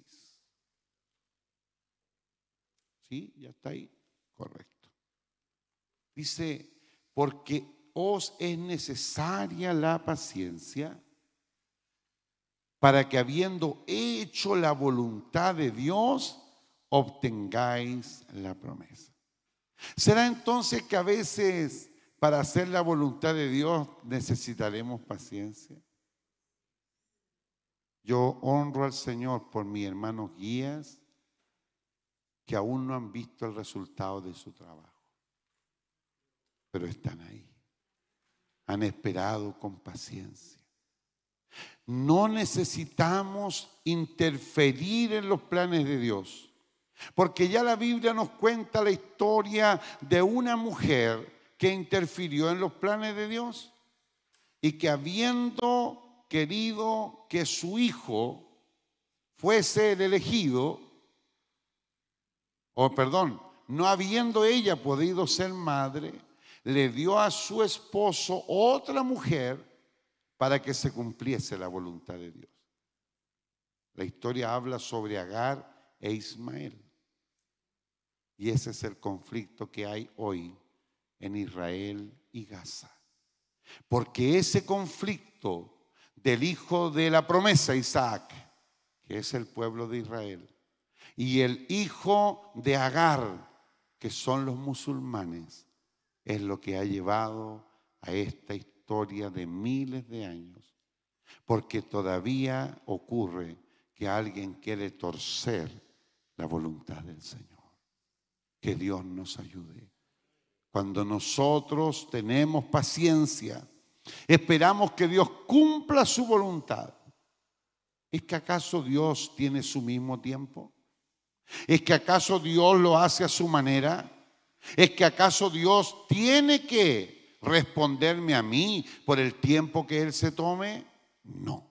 ¿Sí? ¿Ya está ahí? Correcto. Dice: porque os es necesaria la paciencia, para que habiendo hecho la voluntad de Dios, obtengáis la promesa. ¿Será entonces que a veces para hacer la voluntad de Dios necesitaremos paciencia? Yo honro al Señor por mis hermanos guías que aún no han visto el resultado de su trabajo, pero están ahí, han esperado con paciencia. No necesitamos interferir en los planes de Dios, porque ya la Biblia nos cuenta la historia de una mujer que interfirió en los planes de Dios y que, habiendo querido que su hijo fuese el elegido, no habiendo ella podido ser madre, le dio a su esposo otra mujer para que se cumpliese la voluntad de Dios. La historia habla sobre Agar e Ismael. Y ese es el conflicto que hay hoy en Israel y Gaza. Porque ese conflicto del hijo de la promesa, Isaac, que es el pueblo de Israel, y el hijo de Agar, que son los musulmanes, es lo que ha llevado a esta historia de miles de años, porque todavía ocurre que alguien quiere torcer la voluntad del Señor. Que Dios nos ayude. Cuando nosotros tenemos paciencia, esperamos que Dios cumpla su voluntad. ¿Es que acaso Dios tiene su mismo tiempo? ¿Es que acaso Dios lo hace a su manera? ¿Es que acaso Dios tiene que responderme a mí por el tiempo que Él se tome? No.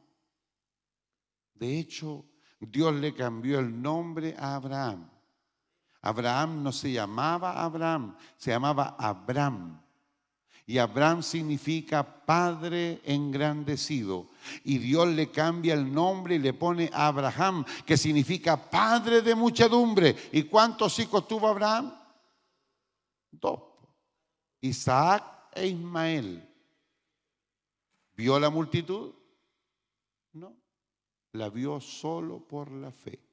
De hecho, Dios le cambió el nombre a Abraham. Abraham no se llamaba Abraham, se llamaba Abram. Y Abram significa padre engrandecido. Y Dios le cambia el nombre y le pone Abraham, que significa padre de muchedumbre. ¿Y cuántos hijos tuvo Abraham? 2. Isaac e Ismael. ¿Vio la multitud? No. La vio solo por la fe.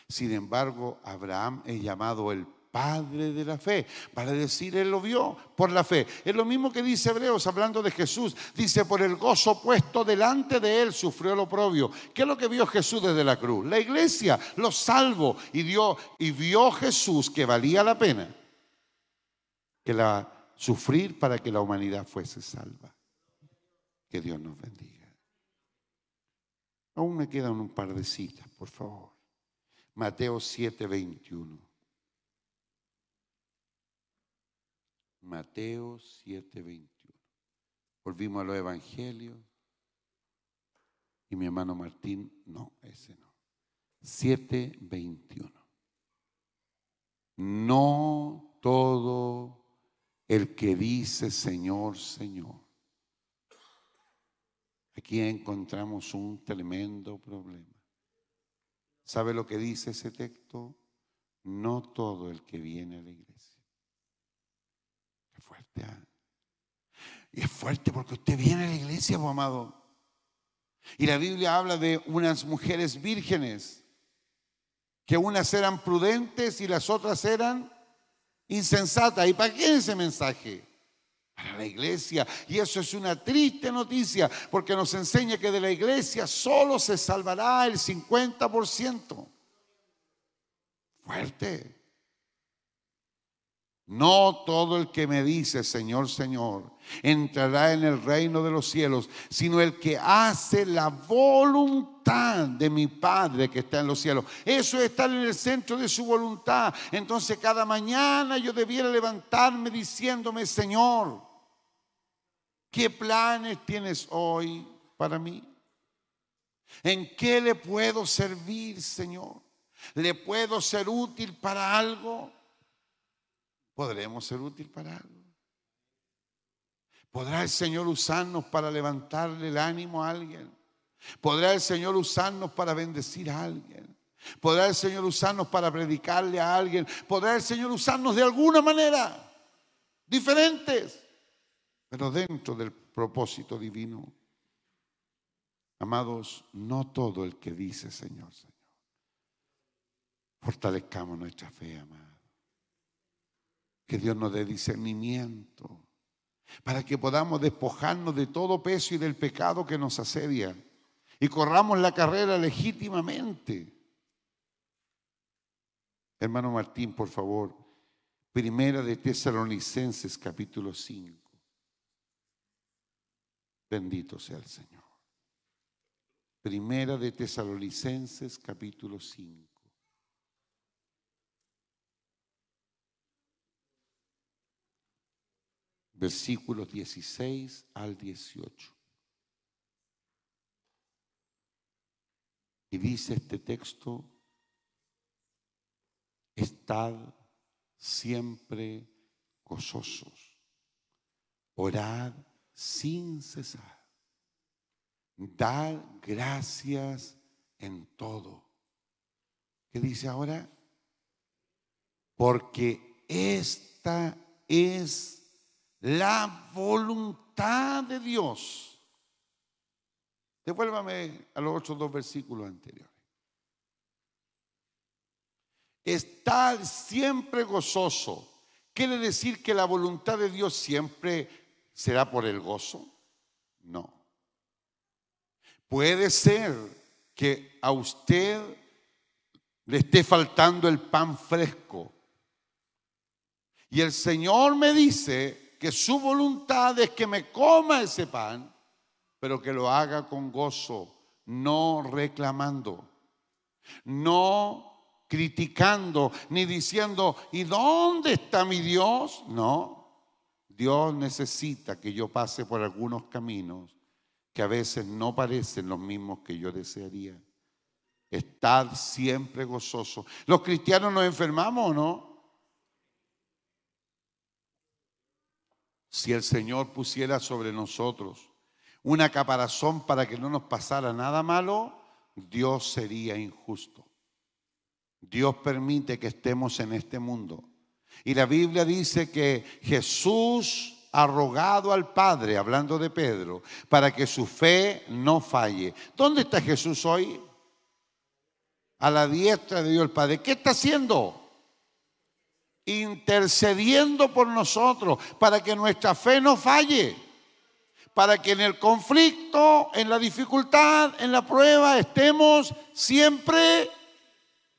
Sin embargo, Abraham es llamado el padre de la fe, para decir, él lo vio por la fe. Es lo mismo que dice Hebreos, hablando de Jesús. Dice: por el gozo puesto delante de él sufrió el oprobio. ¿Qué es lo que vio Jesús desde la cruz? La iglesia, los salvos. Y vio Jesús que valía la pena sufrir para que la humanidad fuese salva. Que Dios nos bendiga. Aún me quedan un par de citas, por favor. Mateo 7, 21. Mateo 7, 21. Volvimos a los evangelios. Y mi hermano Martín, no, ese no. 7, 21. No todo el que dice Señor, Señor. Aquí encontramos un tremendo problema. ¿Sabe lo que dice ese texto? No todo el que viene a la iglesia. Qué fuerte, ¿eh? Y es fuerte porque usted viene a la iglesia, pues, amado. Y la Biblia habla de unas mujeres vírgenes, que unas eran prudentes y las otras eran insensata. ¿Y para qué ese mensaje? Para la iglesia. Y eso es una triste noticia, porque nos enseña que de la iglesia solo se salvará el 50%. Fuerte. No todo el que me dice Señor, Señor, entrará en el reino de los cielos, sino el que hace la voluntad de mi Padre que está en los cielos. Eso es estar en el centro de su voluntad. Entonces cada mañana yo debiera levantarme diciéndome: Señor, ¿qué planes tienes hoy para mí? ¿En qué le puedo servir, Señor? ¿Le puedo ser útil para algo? ¿Podremos ser útil para algo? ¿Podrá el Señor usarnos para levantarle el ánimo a alguien? ¿Podrá el Señor usarnos para bendecir a alguien? ¿Podrá el Señor usarnos para predicarle a alguien? ¿Podrá el Señor usarnos de alguna manera? Diferentes, pero dentro del propósito divino. Amados, no todo el que dice Señor, Señor. Fortalezcamos nuestra fe, amados. Que Dios nos dé discernimiento para que podamos despojarnos de todo peso y del pecado que nos asedia y corramos la carrera legítimamente. Hermano Martín, por favor, Primera de Tesalonicenses capítulo 5. Bendito sea el Señor. Primera de Tesalonicenses capítulo 5. Versículos 16 al 18. Y dice este texto: estad siempre gozosos, orad sin cesar, dad gracias en todo. ¿Qué dice ahora? Porque esta es la voluntad de Dios. Devuélvame a los otros dos versículos anteriores. Estar siempre gozoso. ¿Quiere decir que la voluntad de Dios siempre será por el gozo? No. Puede ser que a usted le esté faltando el pan fresco y el Señor me dice que su voluntad es que me coma ese pan, pero que lo haga con gozo, no reclamando, no criticando, ni diciendo: ¿y dónde está mi Dios? No, Dios necesita que yo pase por algunos caminos que a veces no parecen los mismos que yo desearía. Estad siempre gozoso. ¿Los cristianos nos enfermamos o no? Si el Señor pusiera sobre nosotros una caparazón para que no nos pasara nada malo, Dios sería injusto. Dios permite que estemos en este mundo. Y la Biblia dice que Jesús ha rogado al Padre, hablando de Pedro, para que su fe no falle. ¿Dónde está Jesús hoy? A la diestra de Dios el Padre. ¿Qué está haciendo? Intercediendo por nosotros para que nuestra fe no falle, para que en el conflicto, en la dificultad, en la prueba estemos siempre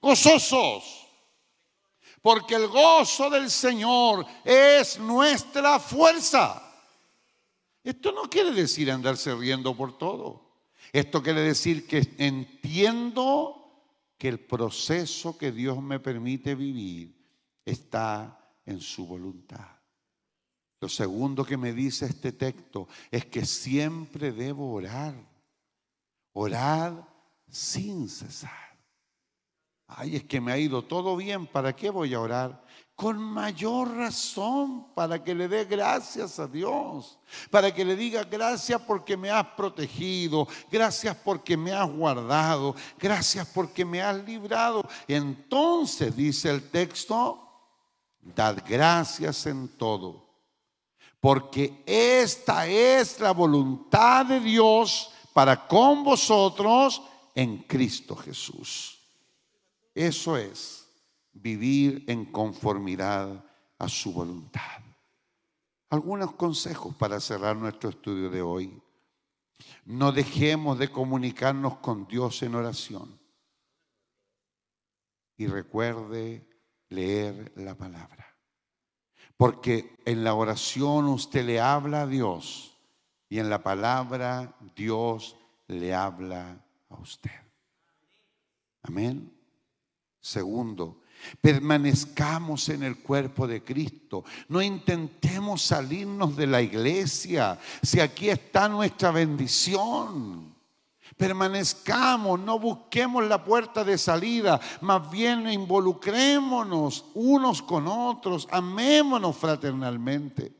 gozosos, porque el gozo del Señor es nuestra fuerza. Esto no quiere decir andarse riendo por todo. Esto quiere decir que entiendo que el proceso que Dios me permite vivir está en su voluntad. Lo segundo que me dice este texto es que siempre debo orar. Orad sin cesar. Ay, es que me ha ido todo bien, ¿para qué voy a orar? Con mayor razón, para que le dé gracias a Dios, para que le diga: gracias porque me has protegido, gracias porque me has guardado, gracias porque me has librado. Entonces dice el texto: dad gracias en todo, porque esta es la voluntad de Dios para con vosotros en Cristo Jesús. Eso es vivir en conformidad a su voluntad. Algunos consejos para cerrar nuestro estudio de hoy. No dejemos de comunicarnos con Dios en oración. Y recuerde leer la palabra. Porque en la oración usted le habla a Dios y en la palabra Dios le habla a usted. Amén. Segundo, permanezcamos en el cuerpo de Cristo. No intentemos salirnos de la iglesia. Si aquí está nuestra bendición. Permanezcamos, no busquemos la puerta de salida, más bien involucrémonos unos con otros, amémonos fraternalmente.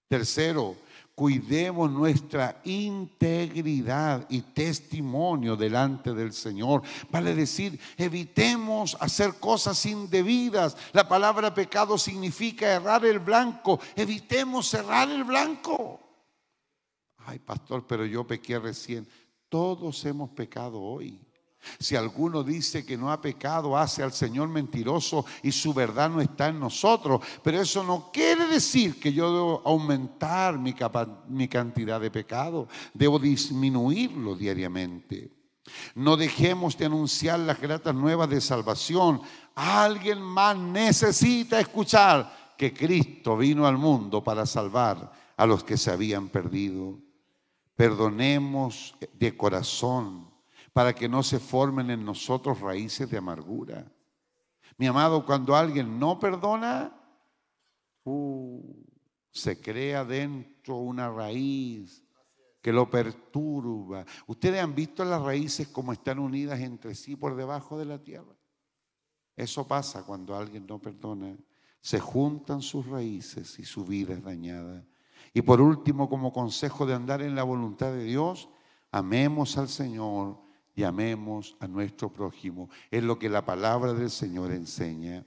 Tercero, cuidemos nuestra integridad y testimonio delante del Señor. Vale decir, evitemos hacer cosas indebidas. La palabra pecado significa errar el blanco. Evitemos errar el blanco. Ay, pastor, pero yo pequé recién. Todos hemos pecado hoy. Si alguno dice que no ha pecado, hace al Señor mentiroso y su verdad no está en nosotros. Pero eso no quiere decir que yo debo aumentar mi cantidad de pecado. Debo disminuirlo diariamente. No dejemos de anunciar las gratas nuevas de salvación. Alguien más necesita escuchar que Cristo vino al mundo para salvar a los que se habían perdido. Perdonemos de corazón para que no se formen en nosotros raíces de amargura. Mi amado, cuando alguien no perdona, se crea dentro una raíz que lo perturba. ¿Ustedes han visto las raíces como están unidas entre sí por debajo de la tierra? Eso pasa cuando alguien no perdona. Se juntan sus raíces y su vida es dañada. Y por último, como consejo de andar en la voluntad de Dios, amemos al Señor y amemos a nuestro prójimo. Es lo que la palabra del Señor enseña.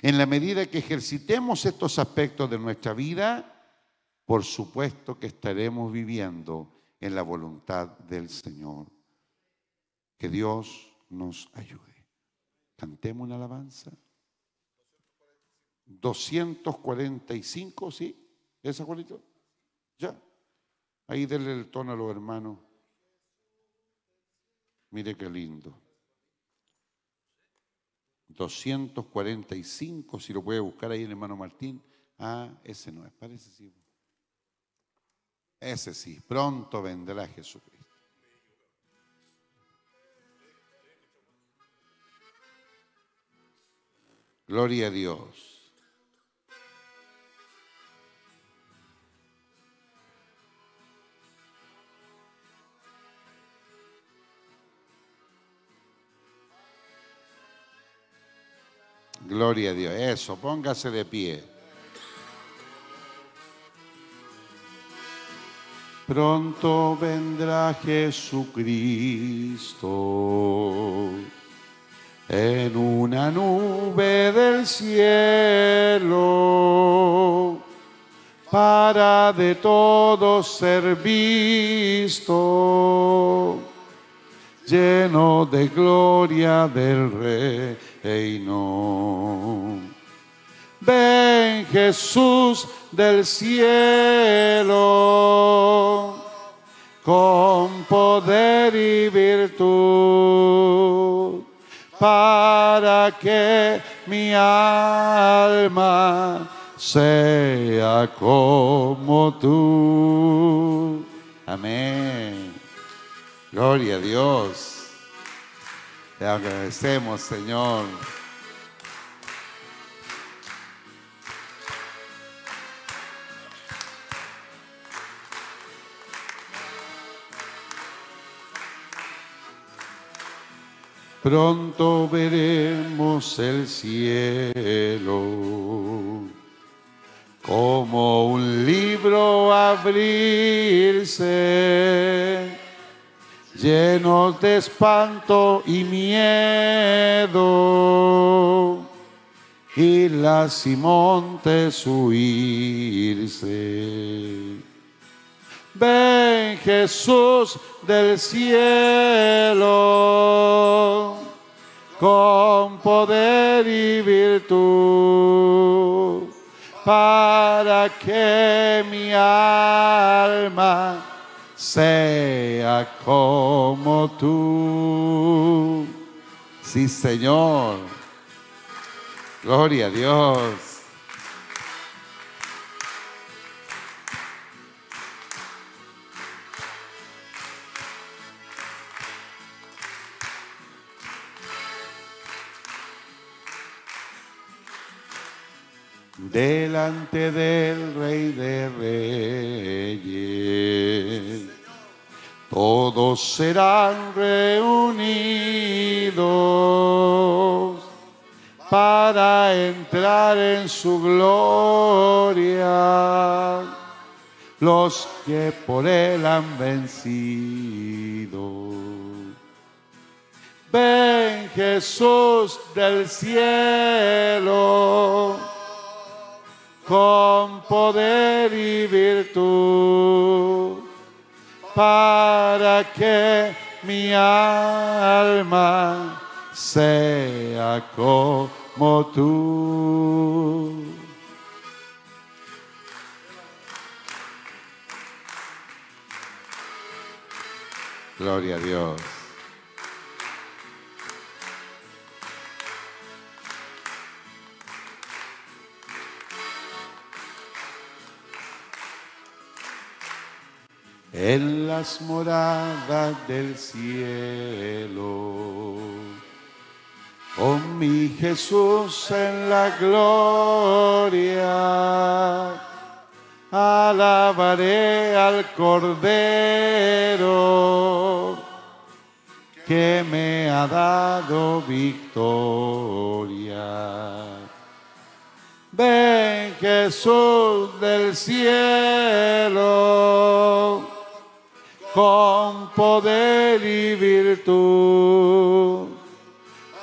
En la medida que ejercitemos estos aspectos de nuestra vida, por supuesto que estaremos viviendo en la voluntad del Señor. Que Dios nos ayude. Cantemos una alabanza. 245, ¿sí? ¿Esa, Juanito? Ya. Ahí denle el tono a los hermanos. Mire qué lindo. 245, si lo puede buscar ahí el hermano Martín. Ah, ese no es, parece sí. Ese sí, pronto vendrá Jesucristo. Gloria a Dios. Gloria a Dios. Eso, póngase de pie. Pronto vendrá Jesucristo en una nube del cielo para de todos ser visto, lleno de gloria del reino. Ven Jesús del cielo con poder y virtud para que mi alma sea como tú. Amén. Gloria a Dios. Te agradecemos, Señor. Pronto veremos el cielo como un libro abrirse, llenos de espanto y miedo, islas y montes huirse. Ven Jesús del cielo con poder y virtud, para que mi alma sea como tú. Sí, Señor. Gloria a Dios. Delante del Rey de Reyes, todos serán reunidos para entrar en su gloria, los que por Él han vencido. Ven, Jesús del cielo, con poder y virtud, para que mi alma sea como tú. Gloria a Dios. En las moradas del cielo, con mi Jesús en la gloria, alabaré al Cordero que me ha dado victoria. Ven, Jesús del cielo, con poder y virtud,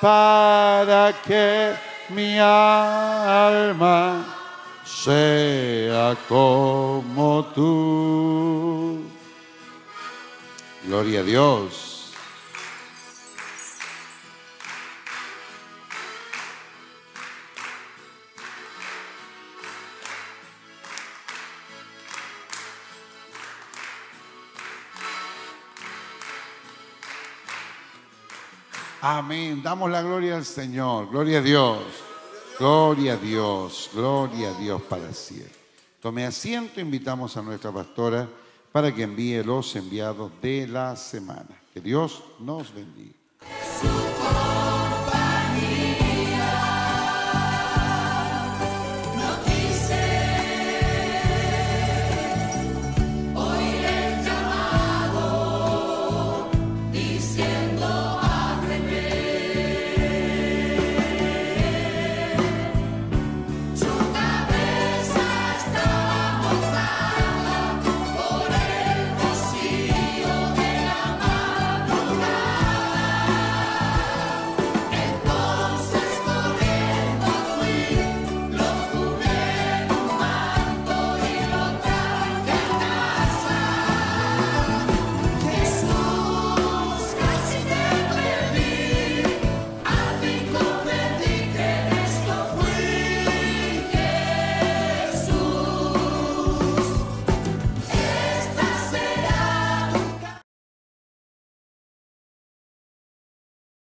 para que mi alma sea como tú. Gloria a Dios. Amén. Damos la gloria al Señor. Gloria a Dios. Gloria a Dios. Gloria a Dios para siempre. Tome asiento. Invitamos a nuestra pastora para que envíe los enviados de la semana. Que Dios nos bendiga.